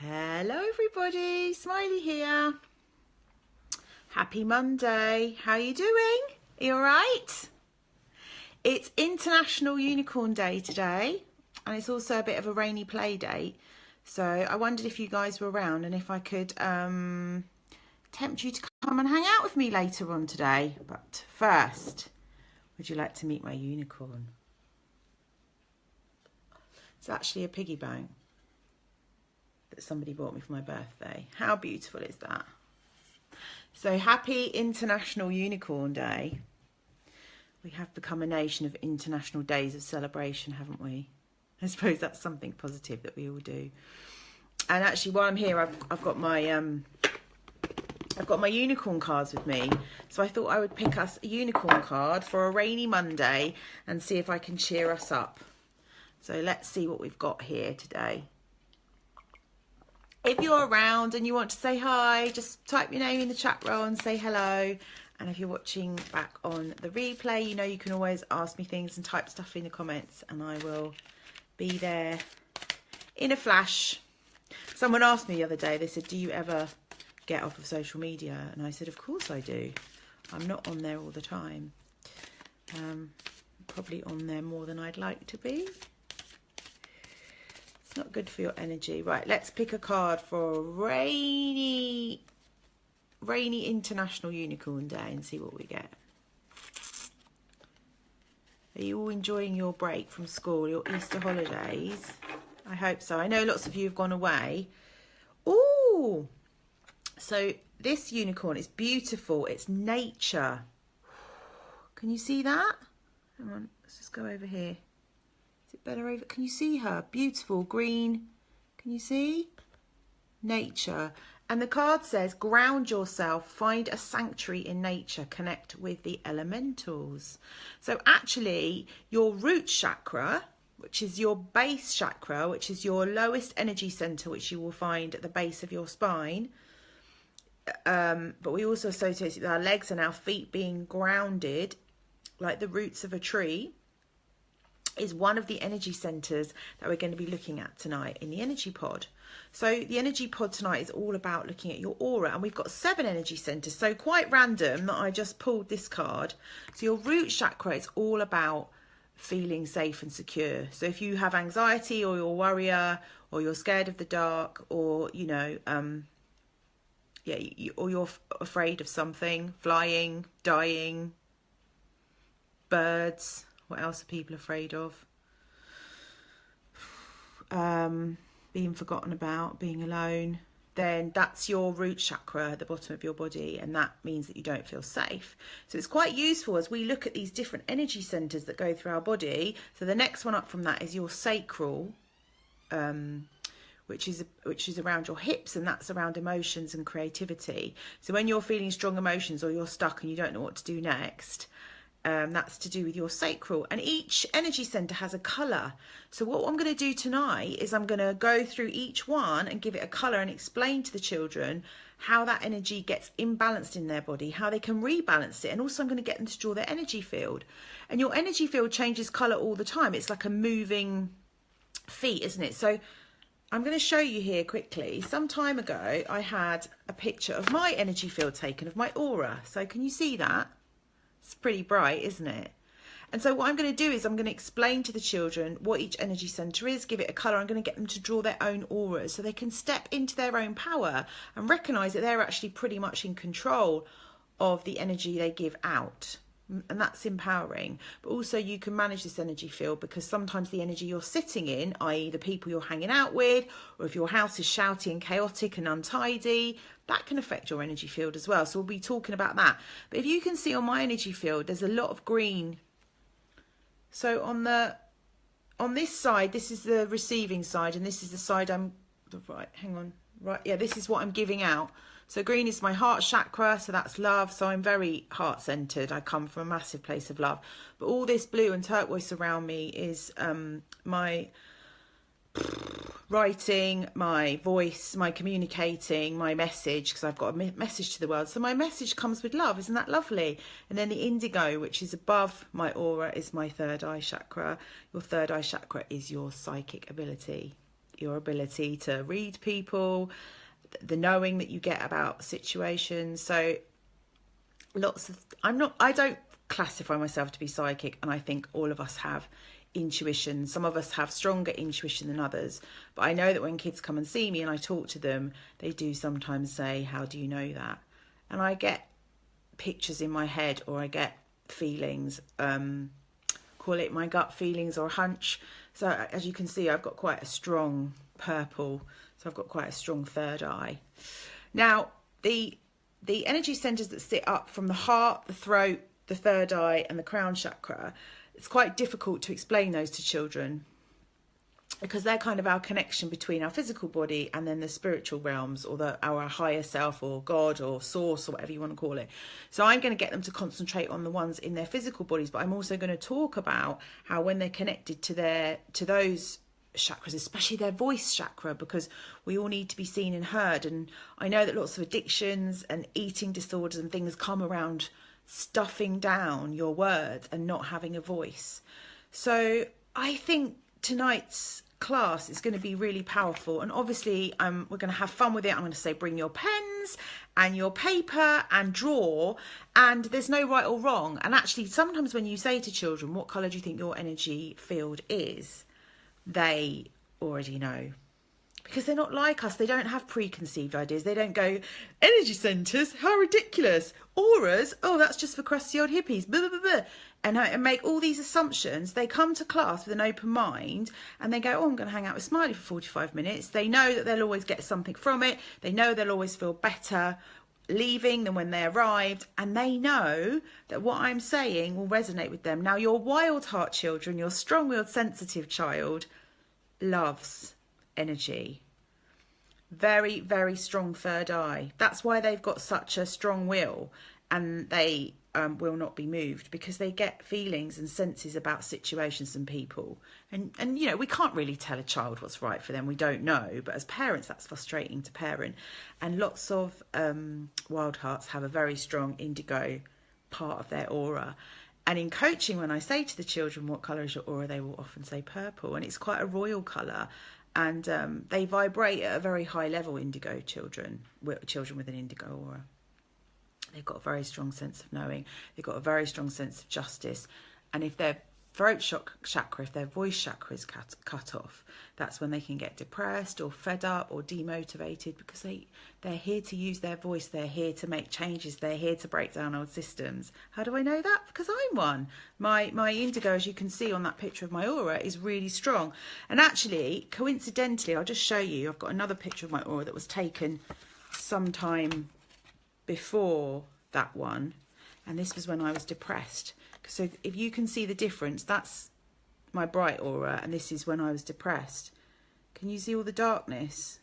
Hello everybody, Smiley here. Happy Monday. How are you doing? Are you alright? It's International Unicorn Day today, and it's also a bit of a rainy play date. So I wondered if you guys were around and if I could tempt you to come and hang out with me later on today. But first, would you like to meet my unicorn? It's actually a piggy bank that somebody bought me for my birthday. How beautiful is that? So happy International Unicorn Day. We have become a nation of international days of celebration, haven't we? I suppose that's something positive that we all do. And actually, while I'm here, I've got my unicorn cards with me. So I thought I would pick us a unicorn card for a rainy Monday and see if I can cheer us up. So let's see what we've got here today. If you're around and you want to say hi, just type your name in the chat row and say hello. And if you're watching back on the replay, you know you can always ask me things and type stuff in the comments and I will be there in a flash. Someone asked me the other day, they said, do you ever get off of social media? And I said, of course I do. I'm not on there all the time. Probably on there more than I'd like to be. Not good for your energy. Right, let's pick a card for rainy International Unicorn Day and see what we get. Are you all enjoying your break from school, your Easter holidays? I hope so. I know lots of you have gone away. Oh, so this unicorn is beautiful. It's nature. Can you see that? Hang on, let's just go over here. Better over. Can you see her? Beautiful green. Can you see? Nature. And the card says, ground yourself, find a sanctuary in nature, connect with the elementals. So actually, your root chakra, which is your base chakra, which is your lowest energy center, which you will find at the base of your spine. But we also associate it with our legs and our feet being grounded, like the roots of a tree, is one of the energy centers that we're going to be looking at tonight in the energy pod. So the energy pod tonight is all about looking at your aura, and we've got 7 energy centers. So quite random that I just pulled this card. So your root chakra is all about feeling safe and secure. So if you have anxiety or you're a worrier or you're scared of the dark or, you know, or you're afraid of something, flying, dying, birds. What else are people afraid of? Being forgotten about, being alone. Then that's your root chakra at the bottom of your body, and that means that you don't feel safe. So it's quite useful as we look at these different energy centers that go through our body. So the next one up from that is your sacral, which is around your hips, and that's around emotions and creativity. So when you're feeling strong emotions or you're stuck and you don't know what to do next, that's to do with your sacral, and each energy center has a color. So what I'm going to do tonight is I'm going to go through each one and give it a color and explain to the children how that energy gets imbalanced in their body, how they can rebalance it, and also I'm going to get them to draw their energy field. And your energy field changes color all the time. It's like a moving feet, isn't it? So I'm going to show you here quickly. Some time ago I had a picture of my energy field taken, of my aura. So can you see that? It's pretty bright, isn't it? And so what I'm going to do is I'm going to explain to the children what each energy center is, give it a color. I'm going to get them to draw their own auras so they can step into their own power and recognize that they're actually pretty much in control of the energy they give out. And that's empowering. But also you can manage this energy field, because sometimes the energy you're sitting in, i.e. the people you're hanging out with, or if your house is shouty and chaotic and untidy, that can affect your energy field as well. So we'll be talking about that. But if you can see on my energy field, there's a lot of green. So on this side, this is the receiving side, and this is the side this is what I'm giving out. So green is my heart chakra, so that's love. So I'm very heart-centered. I come from a massive place of love. But all this blue and turquoise around me is my writing, my voice, my communicating, my message, because I've got a message to the world. So my message comes with love. Isn't that lovely? And then the indigo, which is above my aura, is my third eye chakra. Your third eye chakra is your psychic ability. your ability to read people, the knowing that you get about situations. So I don't classify myself to be psychic, and I think all of us have intuition. Some of us have stronger intuition than others, but I know that when kids come and see me and I talk to them, they do sometimes say, how do you know that? And I get pictures in my head, or I get feelings, call it my gut feelings or hunch. So as you can see, I've got quite a strong purple, so I've got quite a strong third eye. Now the energy centers that sit up from the heart, the throat, the third eye and the crown chakra, it's quite difficult to explain those to children, because they're kind of our connection between our physical body and then the spiritual realms, or our higher self, or God, or source, or whatever you want to call it. So I'm going to get them to concentrate on the ones in their physical bodies, but I'm also going to talk about how when they're connected to those chakras, especially their voice chakra, because we all need to be seen and heard. And I know that lots of addictions and eating disorders and things come around stuffing down your words and not having a voice. So I think tonight's class is going to be really powerful, and obviously we're going to have fun with it. I'm going to say bring your pens and your paper and draw, and there's no right or wrong. And actually sometimes when you say to children, what colour do you think your energy field is, they already know, because they're not like us. They don't have preconceived ideas. They don't go, energy centres, how ridiculous, auras, oh, that's just for crusty old hippies, blah, blah, blah, blah. And make all these assumptions. They come to class with an open mind and they go, oh, I'm going to hang out with Smiley for 45 minutes. They know that they'll always get something from it. They know they'll always feel better leaving than when they arrived. And they know that what I'm saying will resonate with them. Now, your wild heart children, your strong-willed, sensitive child loves energy. Very, very strong third eye. That's why they've got such a strong will, and they will not be moved, because they get feelings and senses about situations and people. And you know, we can't really tell a child what's right for them. We don't know. But as parents, that's frustrating to parent. And lots of wild hearts have a very strong indigo part of their aura. And in coaching, when I say to the children, what colour is your aura, they will often say purple. And it's quite a royal colour. And they vibrate at a very high level, indigo children with an indigo aura. They've got a very strong sense of knowing. They've got a very strong sense of justice. And if their throat chakra, if their voice chakra is cut off, that's when they can get depressed or fed up or demotivated, because they're here to use their voice. They're here to make changes. They're here to break down old systems. How do I know that? Because I'm one. My indigo, as you can see on that picture of my aura, is really strong. And actually, coincidentally, I'll just show you. I've got another picture of my aura that was taken sometime before that one, and this was when I was depressed. So if you can see the difference, that's my bright aura, and this is when I was depressed. Can you see all the darkness?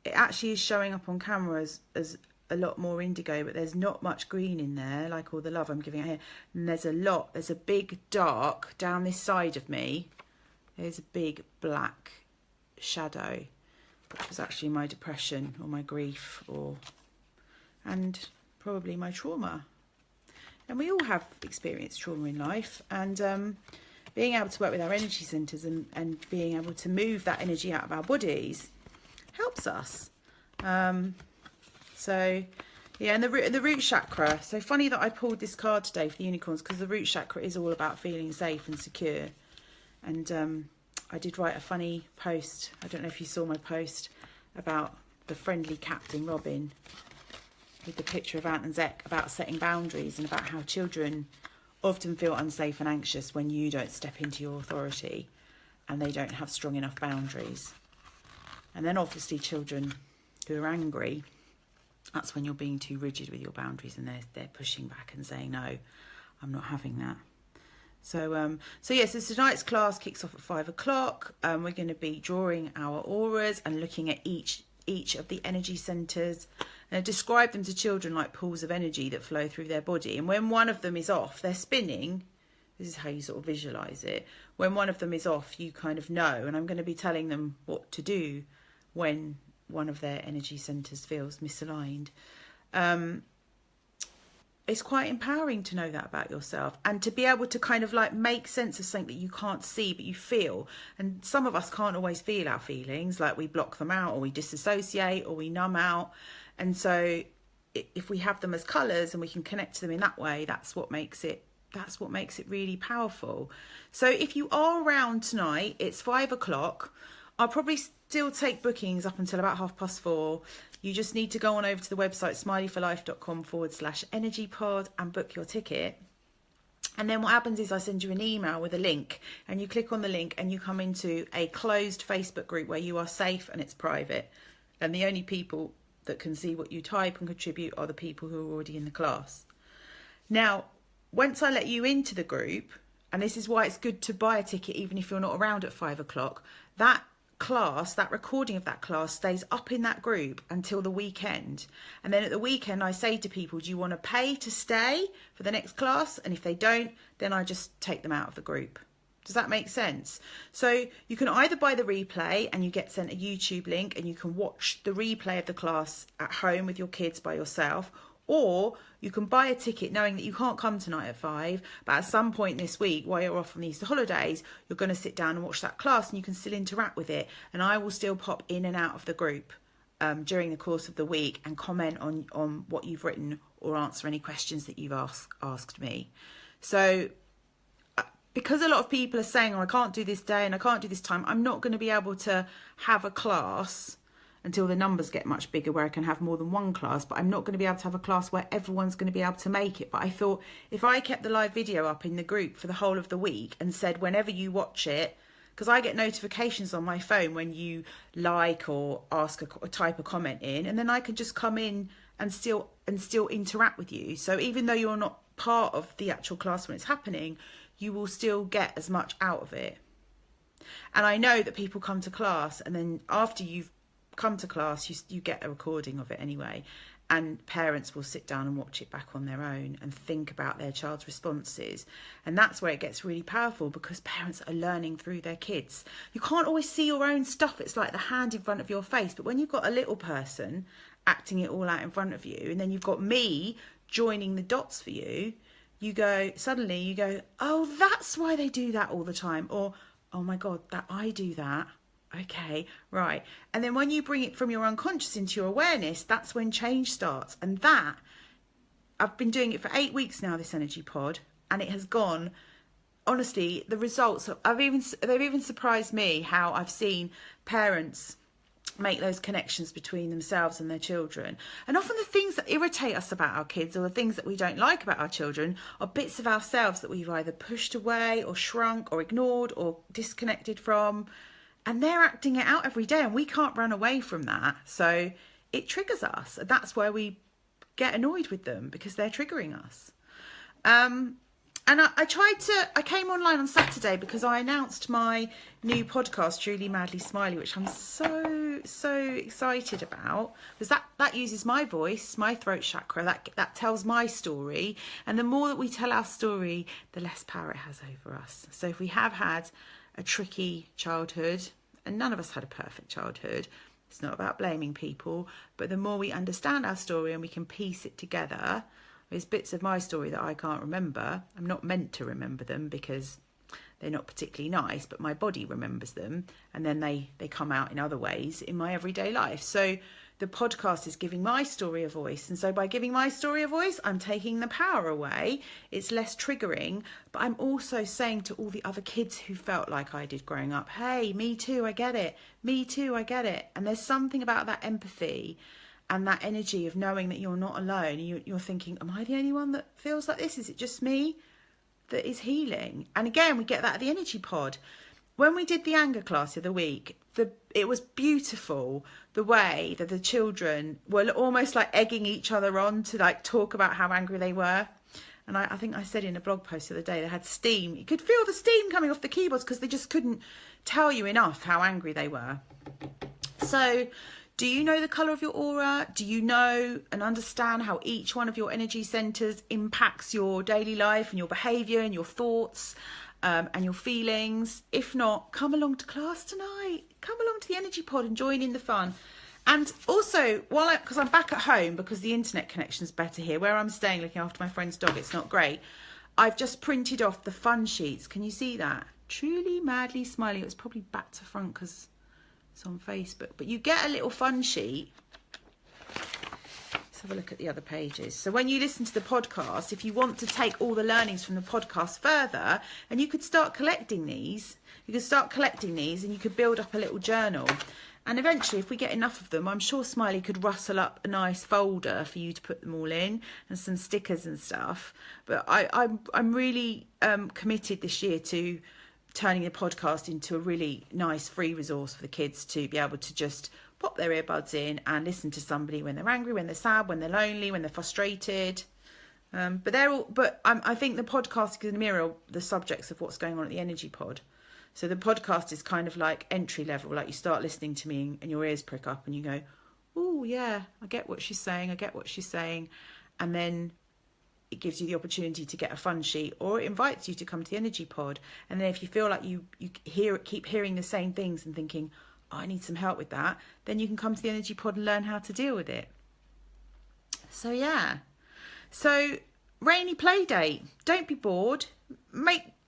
It actually is showing up on camera as a lot more indigo, but there's not much green in there, like all the love I'm giving out here. And there's a big dark down this side of me. There's a big black shadow, which was actually my depression or my grief, and probably my trauma. And we all have experienced trauma in life, and being able to work with our energy centres and being able to move that energy out of our bodies helps us. So yeah, and the root chakra. So funny that I pulled this card today for the unicorns, because the root chakra is all about feeling safe and secure. And I did write a funny post, I don't know if you saw my post, about the friendly Captain Robin, with the picture of Ant and Zek, about setting boundaries and about how children often feel unsafe and anxious when you don't step into your authority and they don't have strong enough boundaries. And then obviously children who are angry, that's when you're being too rigid with your boundaries, and they're pushing back and saying, no, I'm not having that. So so tonight's class kicks off at 5 o'clock. We're going to be drawing our auras and looking at each of the energy centres. Describe them to children like pools of energy that flow through their body. And when one of them is off, they're spinning. This is how you sort of visualise it. When one of them is off, you kind of know. And I'm going to be telling them what to do when one of their energy centres feels misaligned. it's quite empowering to know that about yourself, and to be able to kind of like make sense of something that you can't see but you feel. And some of us can't always feel our feelings, like we block them out, or we disassociate, or we numb out. And so if we have them as colours and we can connect to them in that way, that's what makes it really powerful. So if you are around tonight, it's 5 o'clock. I'll probably still take bookings up until about 4:30. You just need to go on over to the website smileyforlife.com/energypod and book your ticket. And then what happens is I send you an email with a link, and you click on the link and you come into a closed Facebook group where you are safe and it's private. And the only people that can see what you type and contribute are the people who are already in the class. Now, once I let you into the group, and this is why it's good to buy a ticket even if you're not around at 5 o'clock, that class, that recording of that class stays up in that group until the weekend. And then at the weekend I say to people, do you want to pay to stay for the next class? And if they don't, then I just take them out of the group. Does that make sense? So you can either buy the replay and you get sent a YouTube link and you can watch the replay of the class at home with your kids by yourself, or you can buy a ticket knowing that you can't come tonight at 5, but at some point this week, while you're off on the Easter holidays, you're going to sit down and watch that class, and you can still interact with it. And I will still pop in and out of the group during the course of the week and comment on what you've written or answer any questions that you've asked me. So because a lot of people are saying, oh, I can't do this day and I can't do this time, I'm not going to be able to have a class until the numbers get much bigger where I can have more than one class, but I'm not going to be able to have a class where everyone's going to be able to make it. But I thought if I kept the live video up in the group for the whole of the week and said whenever you watch it, because I get notifications on my phone when you like or ask or type a comment in, and then I can just come in and still interact with you. So even though you're not part of the actual class when it's happening, you will still get as much out of it. And I know that people come to class, and then after you've come to class, you get a recording of it anyway, and parents will sit down and watch it back on their own and think about their child's responses. And that's where it gets really powerful, because parents are learning through their kids. You can't always see your own stuff, it's like the hand in front of your face, but when you've got a little person acting it all out in front of you, and then you've got me joining the dots for you, suddenly you go, oh, that's why they do that all the time, or oh my god, that I do that. Okay, right. And then when you bring it from your unconscious into your awareness, that's when change starts. And that, I've been doing it for 8 weeks now, this energy pod, and it has gone, honestly, the results, they've even surprised me how I've seen parents make those connections between themselves and their children. And often the things that irritate us about our kids, or the things that we don't like about our children, are bits of ourselves that we've either pushed away or shrunk or ignored or disconnected from. And they're acting it out every day, and we can't run away from that. So it triggers us. And that's where we get annoyed with them, because they're triggering us. And I came online on Saturday because I announced my new podcast, Truly Madly Smiley, which I'm so excited about, because that uses my voice, my throat chakra, that tells my story. And the more that we tell our story, the less power it has over us. So if we have had a tricky childhood, and none of us had a perfect childhood, it's not about blaming people, but the more we understand our story and we can piece it together, there's bits of my story that I can't remember. I'm not meant to remember them because they're not particularly nice, but my body remembers them, and then they come out in other ways in my everyday life. So the podcast is giving my story a voice. And so by giving my story a voice, I'm taking the power away. It's less triggering, but I'm also saying to all the other kids who felt like I did growing up, hey, me too, I get it. Me too, I get it. And there's something about that empathy and that energy of knowing that you're not alone. You're thinking, am I the only one that feels like this? Is it just me that is healing? And again, we get that at the energy pod. When we did the anger class the other week, it was beautiful the way that the children were almost like egging each other on to like talk about how angry they were. And I think I said in a blog post the other day, they had steam. You could feel the steam coming off the keyboards because they just couldn't tell you enough how angry they were. So do you know the colour of your aura? Do you know and understand how each one of your energy centres impacts your daily life and your behaviour and your thoughts? And your feelings? If not, come along to class tonight. Come along to the energy pod and join in the fun. And also, because I'm back at home, because the internet connection's better here, where I'm staying looking after my friend's dog, it's not great. I've just printed off the fun sheets. Can you see that? Truly, madly, smiley. It was probably back to front because it's on Facebook. But you get a little fun sheet. Let's have a look at the other pages. So when you listen to the podcast, if you want to take all the learnings from the podcast further, and you could start collecting these, and you could build up a little journal. And eventually, if we get enough of them, I'm sure Smiley could rustle up a nice folder for you to put them all in, and some stickers and stuff. But I'm really committed this year to turning the podcast into a really nice free resource for the kids to be able to just pop their earbuds in and listen to somebody when they're angry, when they're sad, when they're lonely, when they're frustrated. I think the podcast can mirror the subjects of what's going on at the Energy Pod. So the podcast is kind of like entry level, like you start listening to me and your ears prick up and you go, oh yeah, I get what she's saying. And then it gives you the opportunity to get a fun sheet, or it invites you to come to the Energy Pod. And then if you feel like you keep hearing the same things and thinking, oh, I need some help with that, then you can come to the Energy Pod and learn how to deal with it. So yeah. So rainy play date. Don't be bored.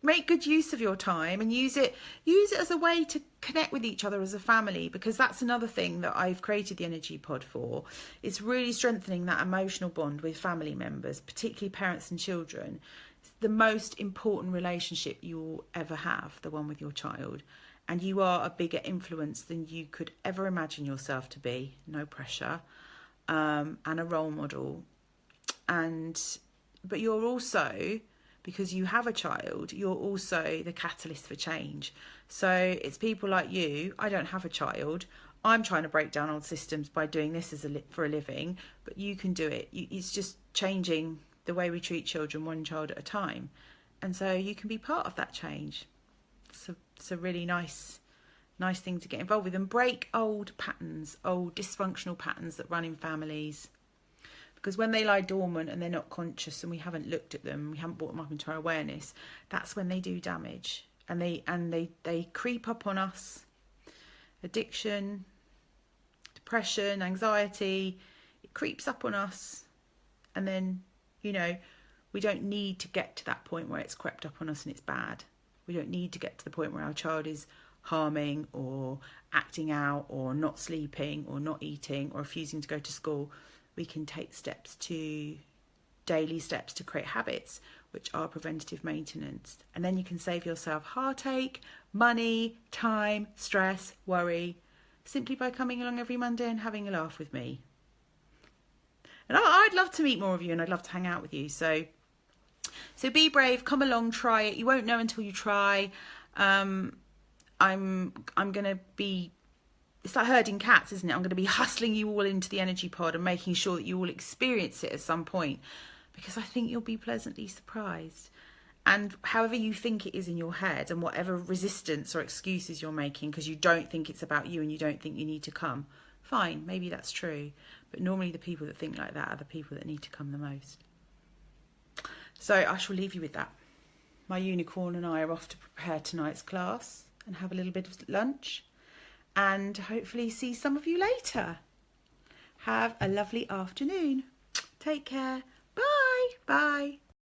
Make good use of your time and use it as a way to connect with each other as a family, because that's another thing that I've created the Energy Pod for. It's really strengthening that emotional bond with family members, particularly parents and children. It's the most important relationship you'll ever have, the one with your child. And you are a bigger influence than you could ever imagine yourself to be. No pressure. And a role model. But you're also, because you have a child, you're also the catalyst for change. So it's people like you. I don't have a child. I'm trying to break down old systems by doing this for a living, but you can do it. It's just changing the way we treat children, one child at a time. And so you can be part of that change. It's a really nice thing to get involved with, and break old dysfunctional patterns that run in families. Because when they lie dormant and they're not conscious and we haven't looked at them, we haven't brought them up into our awareness, that's when they do damage. And they creep up on us. Addiction, depression, anxiety, it creeps up on us. And then, we don't need to get to that point where it's crept up on us and it's bad. We don't need to get to the point where our child is harming or acting out or not sleeping or not eating or refusing to go to school. We can take daily steps to create habits, which are preventative maintenance. And then you can save yourself heartache, money, time, stress, worry, simply by coming along every Monday and having a laugh with me. And I'd love to meet more of you, and I'd love to hang out with you. So be brave, come along, try it. You won't know until you try. I'm going to be, it's like herding cats, isn't it? I'm going to be hustling you all into the Energy Pod and making sure that you all experience it at some point, because I think you'll be pleasantly surprised. And however you think it is in your head, and whatever resistance or excuses you're making because you don't think it's about you and you don't think you need to come, fine, maybe that's true. But normally the people that think like that are the people that need to come the most. So I shall leave you with that. My unicorn and I are off to prepare tonight's class and have a little bit of lunch, and hopefully see some of you later. Have a lovely afternoon. Take care. Bye. Bye.